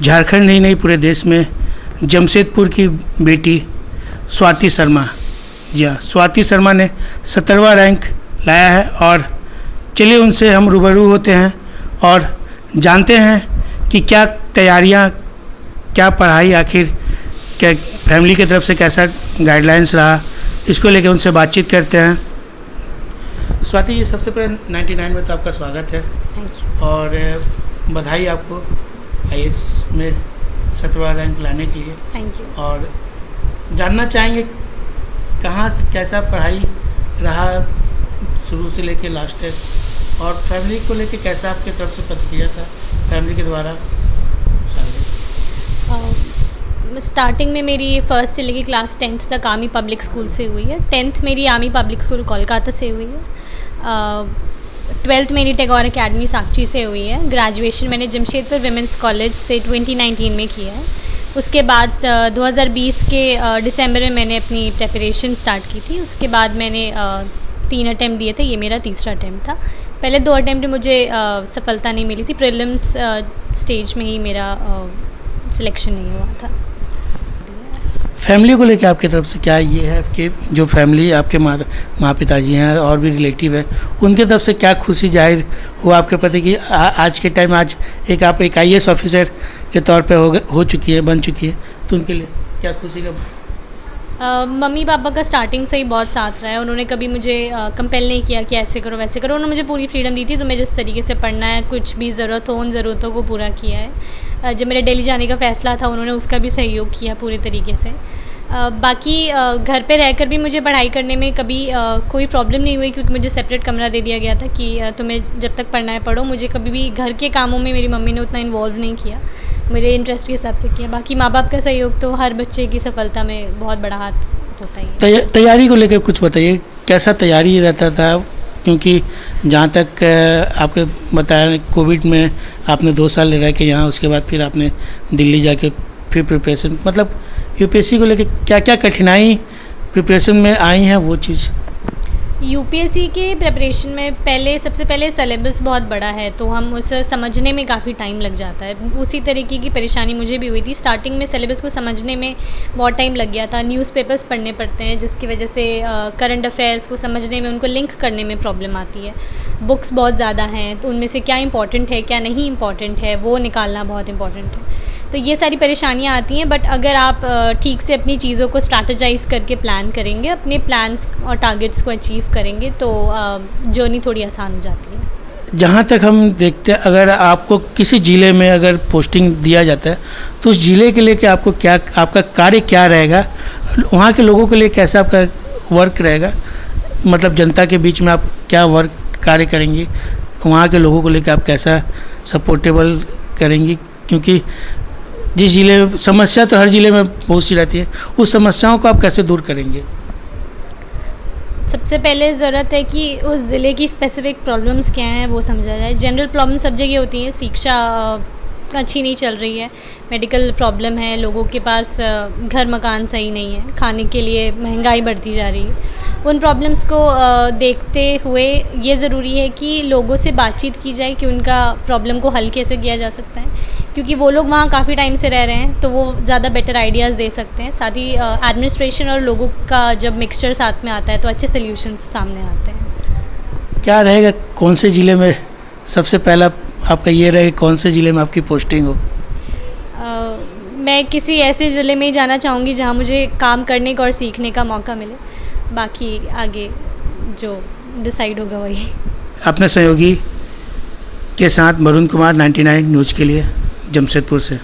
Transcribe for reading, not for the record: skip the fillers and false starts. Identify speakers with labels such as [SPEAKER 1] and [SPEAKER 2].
[SPEAKER 1] झारखंड ही नहीं पूरे देश में जमशेदपुर की बेटी स्वाति शर्मा, जी हाँ, स्वाति शर्मा ने 17वां रैंक लाया है। और चलिए उनसे हम रूबरू होते हैं और जानते हैं कि क्या तैयारियां, क्या पढ़ाई, आखिर क्या फैमिली की तरफ से कैसा गाइडलाइंस रहा, इसको लेकर उनसे बातचीत करते हैं। स्वाति जी, सबसे पहले 99 में तो आपका स्वागत है।
[SPEAKER 2] Thank you.
[SPEAKER 1] और बधाई आपको IAS में 17वां रैंक लाने के लिए।
[SPEAKER 2] Thank you.
[SPEAKER 1] और जानना चाहेंगे कहाँ कैसा पढ़ाई रहा शुरू से लेके लास्ट तक, और फैमिली को लेके कैसा आपके तरफ से प्रतिक्रिया था फैमिली के द्वारा?
[SPEAKER 2] स्टार्टिंग में मेरी फर्स्ट से लेके क्लास 10th तक आर्मी पब्लिक स्कूल से हुई है। 10th मेरी आर्मी पब्लिक स्कूल कोलकाता से हुई है। 12th मेरी टैगोर एकेडमी साक्षी से हुई है। ग्रेजुएशन मैंने जमशेदपुर विमेंस कॉलेज से 2019 में किया है। उसके बाद 2020 के दिसंबर में मैंने अपनी प्रेपरेशन स्टार्ट की थी। उसके बाद मैंने 3 अटैम्प्ट दिए थे, ये मेरा तीसरा अटैम्प्ट था। पहले 2 अटैम्प्ट में मुझे सफलता नहीं मिली थी, प्रीलिम्स स्टेज में ही मेरा सिलेक्शन नहीं हुआ था।
[SPEAKER 1] फैमिली को लेके आपकी तरफ से क्या ये है कि जो फैमिली आपके माँ पिताजी हैं और भी रिलेटिव है, उनके तरफ से क्या खुशी जाहिर हुआ आपके प्रति कि आज के टाइम आज आप एक IAS ऑफिसर के तौर पे हो चुकी है, बन चुकी है, तो उनके लिए क्या खुशी का?
[SPEAKER 2] मम्मी पापा का स्टार्टिंग से ही बहुत साथ रहा है। उन्होंने कभी मुझे कंपेल नहीं किया कि ऐसे करो वैसे करो। उन्होंने मुझे पूरी फ्रीडम दी थी, तुम्हें जिस तरीके से पढ़ना है, कुछ भी ज़रूरत हो उन ज़रूरतों को पूरा किया है। जब मेरे दिल्ली जाने का फ़ैसला था, उन्होंने उसका भी सहयोग किया पूरे तरीके से। बाकी घर पे रहकर भी मुझे पढ़ाई करने में कभी कोई प्रॉब्लम नहीं हुई, क्योंकि मुझे सेपरेट कमरा दे दिया गया था कि तुम्हें जब तक पढ़ना है पढ़ो। मुझे कभी भी घर के कामों में मेरी मम्मी ने उतना इन्वॉल्व नहीं किया, मेरे इंटरेस्ट के हिसाब से किया। बाकी माँ बाप का सहयोग तो हर बच्चे की सफलता में बहुत बड़ा हाथ होता ही है।
[SPEAKER 1] तैयारी को लेकर कुछ बताइए, कैसा तैयारी रहता था? क्योंकि जहाँ तक आपके बताया, कोविड में आपने 2 साल रह के यहाँ, उसके बाद फिर आपने दिल्ली जाके फिर प्रिपरेशन, मतलब UPSC को लेके क्या क्या कठिनाई प्रिपरेशन में आई हैं वो चीज़?
[SPEAKER 2] UPSC के प्रिपरेशन में सबसे पहले सिलेबस बहुत बड़ा है, तो हम उसे समझने में काफ़ी टाइम लग जाता है। उसी तरीके की परेशानी मुझे भी हुई थी। स्टार्टिंग में सिलेबस को समझने में बहुत टाइम लग गया था। न्यूज़पेपर्स पढ़ने पड़ते हैं, जिसकी वजह से करंट अफेयर्स को समझने में, उनको लिंक करने में प्रॉब्लम आती है। बुक्स बहुत ज़्यादा हैं, तो उनमें से क्या इंपॉर्टेंट है क्या नहीं इंपॉर्टेंट है वो निकालना बहुत इंपॉर्टेंट है। तो ये सारी परेशानियाँ आती हैं, बट अगर आप ठीक से अपनी चीज़ों को स्ट्रैटेजाइज़ करके प्लान करेंगे, अपने प्लान्स और टारगेट्स को अचीव करेंगे, तो जर्नी थोड़ी आसान हो जाती है।
[SPEAKER 1] जहाँ तक हम देखते हैं, अगर आपको किसी ज़िले में अगर पोस्टिंग दिया जाता है, तो उस ज़िले के लिए आपको क्या, आपका कार्य क्या रहेगा, वहाँ के लोगों के लिए कैसा आपका वर्क रहेगा, मतलब जनता के बीच में आप क्या कार्य करेंगी, वहाँ के लोगों को लेकर आप कैसा सपोर्टेबल करेंगी? क्योंकि जिस ज़िले में समस्या तो हर ज़िले में बहुत सी रहती है, उस समस्याओं को आप कैसे दूर करेंगे?
[SPEAKER 2] सबसे पहले ज़रूरत है कि उस ज़िले की स्पेसिफिक प्रॉब्लम्स क्या हैं वो समझा जाए। जनरल प्रॉब्लम सब जगह होती हैं। शिक्षा अच्छी नहीं चल रही है, मेडिकल प्रॉब्लम है, लोगों के पास घर मकान सही नहीं है, खाने के लिए महंगाई बढ़ती जा रही है। उन प्रॉब्लम्स को देखते हुए ये ज़रूरी है कि लोगों से बातचीत की जाए कि उनका प्रॉब्लम को हल कैसे किया जा सकता है, क्योंकि वो लोग वहाँ काफ़ी टाइम से रह रहे हैं, तो वो ज़्यादा बेटर आइडियाज़ दे सकते हैं। साथ ही एडमिनिस्ट्रेशन और लोगों का जब मिक्सचर साथ में आता है तो अच्छे सल्यूशंस सामने आते हैं।
[SPEAKER 1] क्या रहेगा, कौन से ज़िले में सबसे पहला आपका ये रहेगा, कौन से ज़िले में आपकी पोस्टिंग हो?
[SPEAKER 2] मैं किसी ऐसे ज़िले में ही जाना चाहूँगी जहाँ मुझे काम करने का और सीखने का मौका मिले। बाकी आगे जो डिसाइड होगा वही।
[SPEAKER 1] अपने सहयोगी के साथ वरुण कुमार, 99 न्यूज़ के लिए जमशेदपुर से।